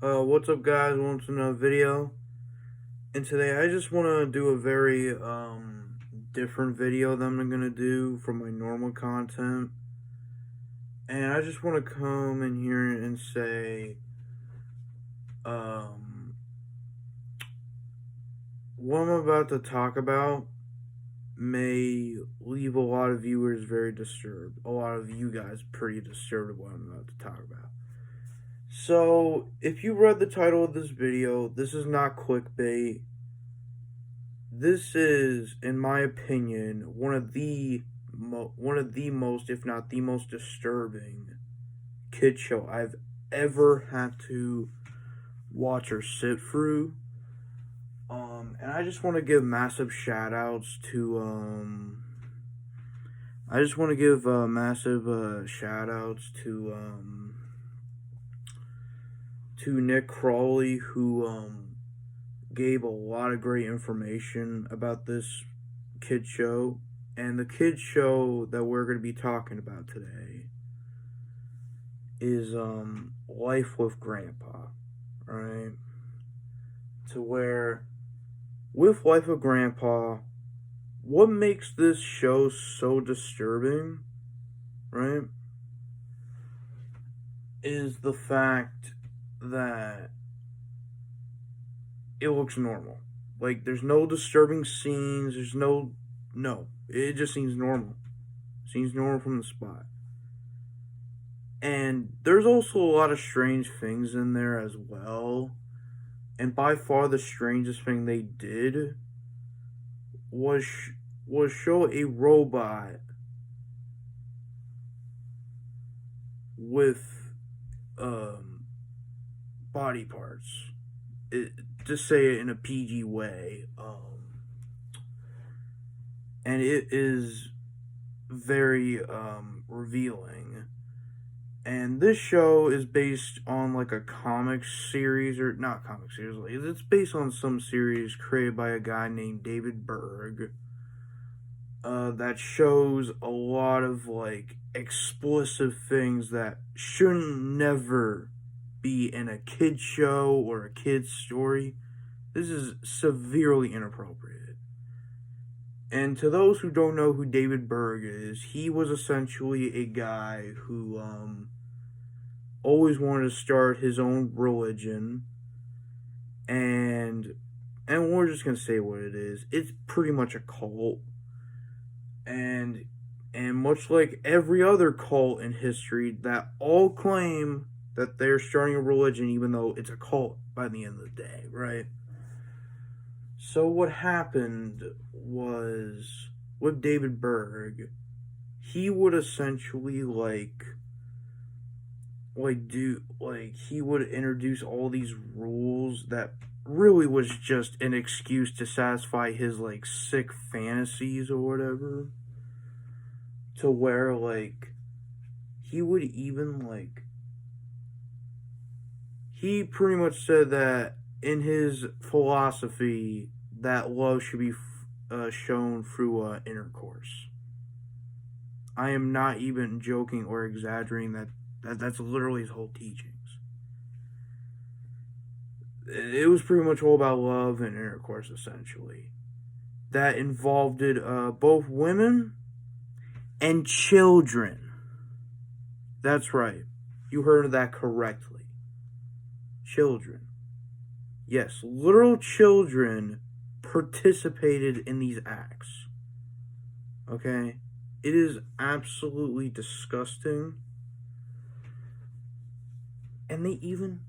What's up, guys? Welcome to another video. And today I just want to do a very different video that I'm gonna do from my normal content. And I just want to come in here and say, um, what I'm about to talk about may leave a lot of viewers very disturbed. A lot of you guys pretty disturbed of what I'm about to talk about. So, if you read the title of this video, this is not clickbait. This is, in my opinion, one of the most, if not the most disturbing kid show I've ever had to watch or sit through. And I just want to give massive shout outs to I just want to give massive shout outs to Nick Crawley, who gave a lot of great information about this kid show. And the kid show that we're going to be talking about today is Life with Grandpa, right? To where with Life with Grandpa, what makes this show so disturbing, right, is the fact that it looks normal. Like, there's no disturbing scenes. No. It just seems normal. Seems normal from the spot. And there's also a lot of strange things in there as well. And by far the strangest thing they did was show a robot with body parts. To say it in a PG way, and it is very revealing. And this show is based on like a comic series, or not comic series. It's based on some series created by a guy named David Berg. That shows a lot of like explicit things that shouldn't never be in a kid show or a kid's story. This is severely inappropriate. And to those who don't know who David Berg is, he was essentially a guy who always wanted to start his own religion, and we're just gonna say what it is. It's pretty much a cult, and much like every other cult in history that all claim that they're starting a religion, even though it's a cult by the end of the day, right? So what happened was with David Berg, he would essentially he would introduce all these rules that really was just an excuse to satisfy his like sick fantasies or whatever. To where like he would even like he pretty much said that in his philosophy that love should be shown through intercourse. I am not even joking or exaggerating that's literally his whole teachings. It was pretty much all about love and intercourse, essentially. That involved both women and children. That's right. You heard that correctly. Children. Yes, literal children participated in these acts. Okay? It is absolutely disgusting. And they even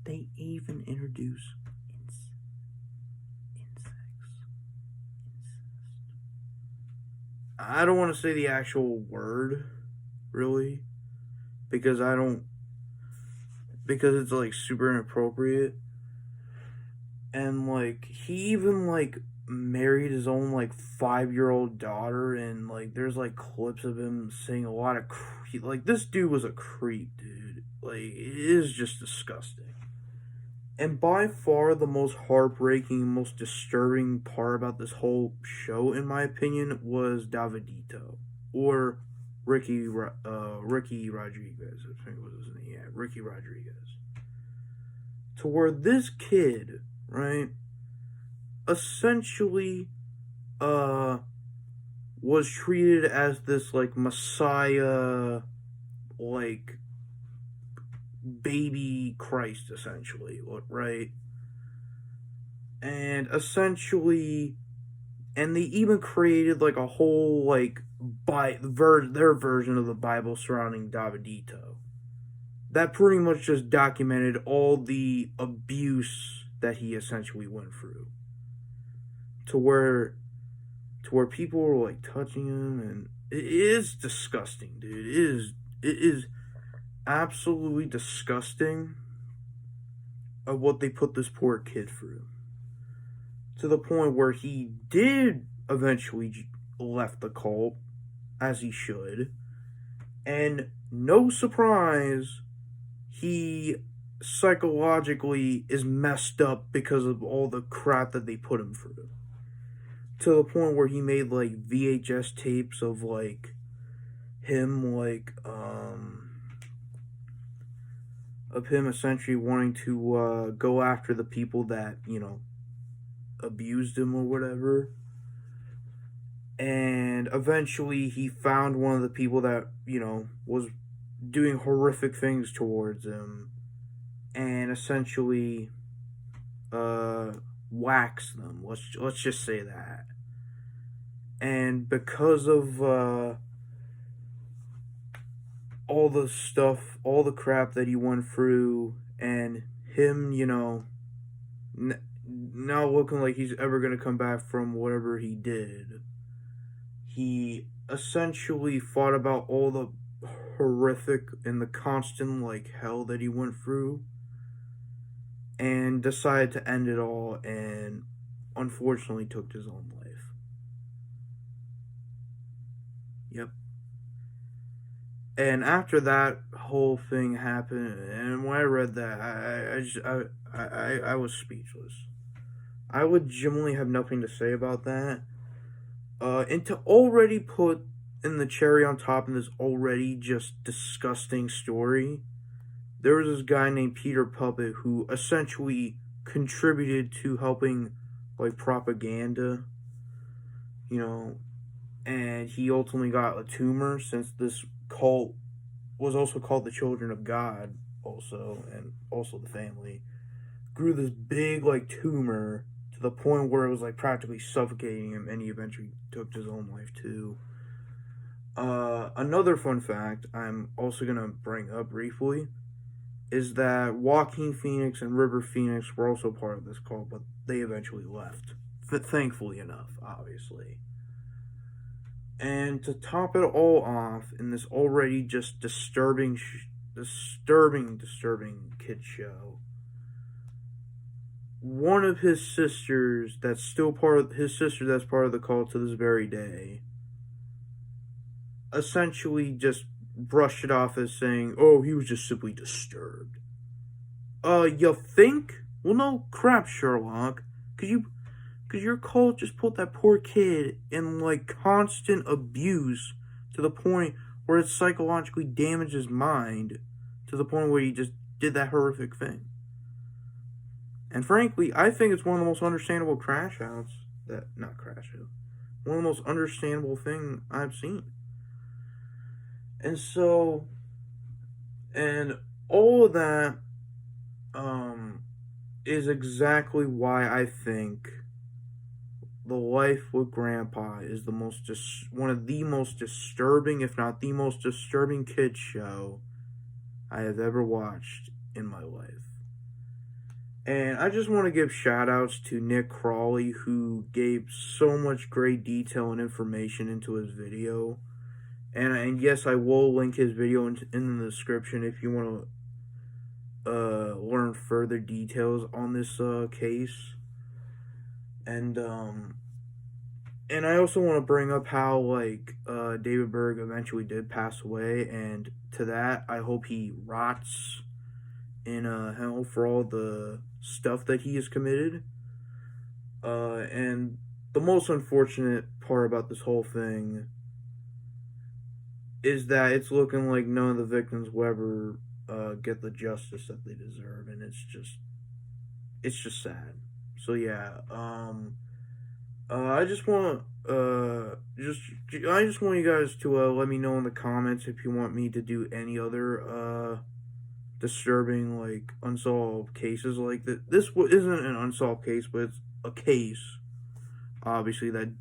introduce insects. I don't want to say the actual word, really, because it's like super inappropriate. And like he even like married his own like 5-year-old daughter, and like there's like clips of him saying a lot of like this dude was a creep, dude. Like, it is just disgusting. And by far the most heartbreaking, most disturbing part about this whole show, in my opinion, was Davidito, or Ricky Rodriguez. I think was his name. Yeah, Ricky Rodriguez. to where this kid, right, essentially was treated as this like messiah, like baby Christ, essentially, right? And essentially, and they even created like a whole like their version of the Bible surrounding Davidito. That pretty much just documented all the abuse that he essentially went through. To where people were like touching him, and it is disgusting, dude. It is absolutely disgusting of what they put this poor kid through. To the point where he did eventually left the cult, as he should, and no surprise, he psychologically is messed up because of all the crap that they put him through. To the point where he made like VHS tapes of like him of him essentially wanting to go after the people that, abused him or whatever. And eventually he found one of the people that, was doing horrific things towards him, and essentially waxed them. Let's just say that. And because of all the stuff, all the crap that he went through, and him, not looking like he's ever going to come back from whatever he did, he essentially fought about all the horrific and the constant like hell that he went through, and decided to end it all, and unfortunately took his own life. Yep. And after that whole thing happened, and when I read that, I was speechless. I legitimately have nothing to say about that. And to already put in the cherry on top in this already just disgusting story, there was this guy named Peter Puppet who essentially contributed to helping like propaganda, and he ultimately got a tumor, since this cult was also called the Children of God also, and also the family grew this big like tumor to the point where it was like practically suffocating him, and he eventually took his own life too. Another fun fact I'm also gonna bring up briefly is that Joaquin Phoenix and River Phoenix were also part of this cult, but they eventually left. Thankfully enough, obviously. And to top it all off, in this already just disturbing kid show, one of his sisters that's part of the cult to this very day, essentially just brushed it off as saying, "Oh, he was just simply disturbed." You think? Well, no crap, Sherlock. Cause your cult just put that poor kid in like constant abuse to the point where it psychologically damaged his mind to the point where he just did that horrific thing. And frankly, I think it's one of the most understandable one of the most understandable thing I've seen. And so, and all of that is exactly why I think The Life with Grandpa is one of the most disturbing, if not the most disturbing kids show I have ever watched in my life. And I just want to give shout outs to Nick Crawley, who gave so much great detail and information into his video. And yes, I will link his video in the description if you want to learn further details on this case. And I also want to bring up how like David Berg eventually did pass away, and to that I hope he rots in hell for all the stuff that he has committed. And the most unfortunate part about this whole thing is that it's looking like none of the victims will ever get the justice that they deserve, and it's just it's just sad. So yeah, I just want just I just want you guys to let me know in the comments if you want me to do any other disturbing like unsolved cases like that. Isn't an unsolved case, but it's a case. Obviously, that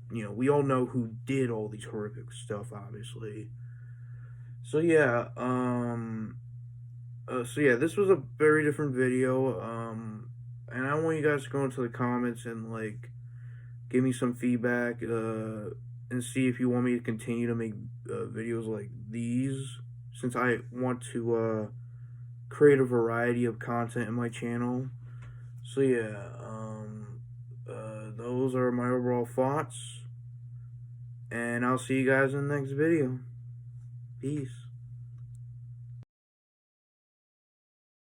we all know who did all these horrific stuff. Obviously, so yeah. So yeah, this was a very different video. And I want you guys to go into the comments and like give me some feedback. And see if you want me to continue to make videos like these, since I want to create a variety of content in my channel. So yeah, those are my overall thoughts, and I'll see you guys in the next video. Peace.